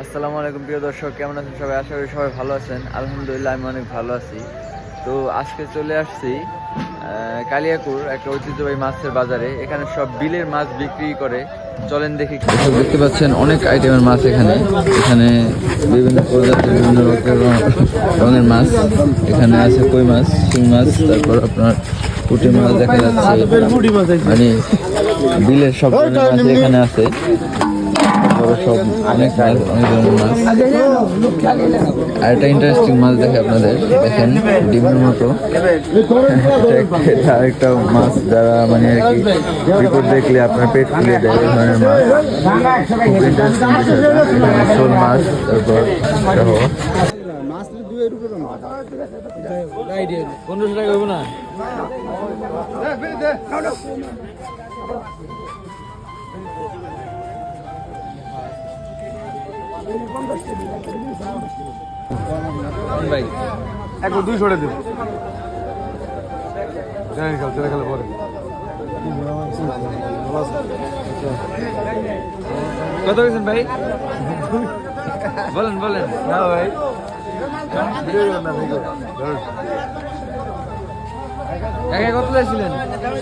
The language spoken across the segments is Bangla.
আসসালামু আলাইকুম প্রিয় দর্শক, কেমন আছেন সবাই? আশা করি সবাই ভালো আছেন। আলহামদুলিল্লাহ আমি অনেক ভালো আছি। তো আজকে চলে আসছি কালিয়াকুর একটা ঐতিহ্যবাহী মাছের বাজারে। এখানে সব বিলের মাছ বিক্রি করে। চলেন দেখি। দেখতে পাচ্ছেন অনেক আইটেমের মাছ এখানে। এখানে বিভিন্ন প্রজাতির বিভিন্ন রঙের মাছ। এখানে আছে কই মাছ, শিং মাছ, তারপর আপনার পুঁটি মাছ দেখা যাচ্ছে। মানে বিলের সব ধরনের মাছ এখানে আছে। সব অনেক মাছ, অনেক ধরনের মাছ। আর একটা ইন্টারেস্টিং মাছ দেখে আপনাদের, দেখেন ডিমের মতো। এটা একটা মাছ যারা মানে আর কি বিপদ দেখলে আপনার পেট ফুলিয়ে দেয়, এই ধরনের মাছ। খুব ইন্টারেস্টিং বিষয়টা। এখানে শোল মাছ, তারপর সহ 1500 টাকা হইব না? ভাই একবার 200 টাকা দেব। জানি কাল তেরা খেলা পরে। কত গেছেন ভাই? বলেন বলেন। না ভাই ভিডিও না ভিডিও। কাকা কত চাইছিলেন?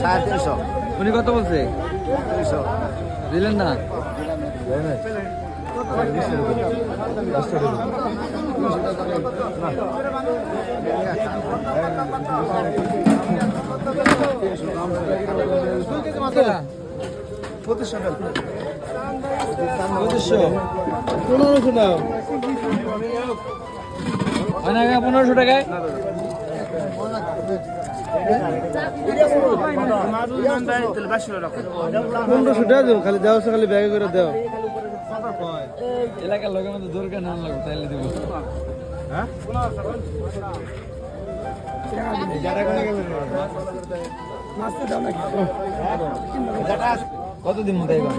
350। উনি কত বলছে? 200 দিলেন না? দেয় না। হয় না কাকা 1500 টাকায়? খালি দেওয়া খালি ব্যাগে করে দেওয়া। এলাকার লোকের মধ্যে দরকার না লাগবে তাইলে দেবো। হ্যাঁ কত দিন মতো এবার?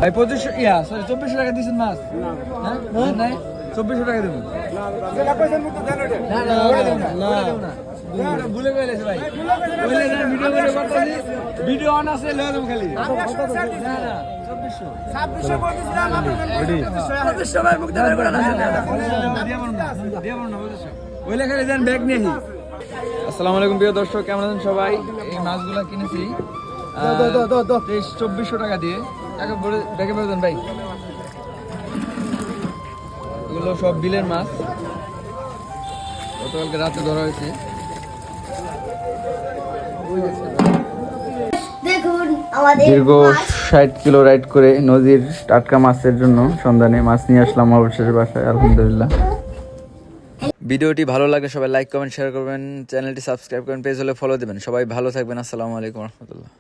ভাই 2400 টাকা দিচ্ছেন মাছ? হ্যাঁ নাই 2400 টাকা দেবো। ভুলে গেছে ভাই, ভিডিও অন আছে, লয়ে যাবো খালি। না না 2400। আসসালামু আলাইকুম প্রিয় দর্শক, কেমন আছেন সবাই? এই মাছগুলা কিনেছি 2400 টাকা দিয়ে। টাকা ব্যাগে বলে দেন ভাই। এগুলো সব বিলের মাছ, গতকালকে রাতে ধরা হয়েছে। দীর্ঘ 60 কিলো রাইড করে নদীর টাটকা মাছের জন্য সন্ধানে মাছ নিয়ে আসলাম অবশেষে বাসায়, আলহামদুলিল্লাহ। ভিডিওটি ভালো লাগলে সবাই লাইক কমেন্ট শেয়ার করবেন, চ্যানেলটি সাবস্ক্রাইব করবেন, পেজ হলে ফলো দেবেন। সবাই ভালো থাকবেন। আসসালামু আলাইকুম রহমতুল্লাহ।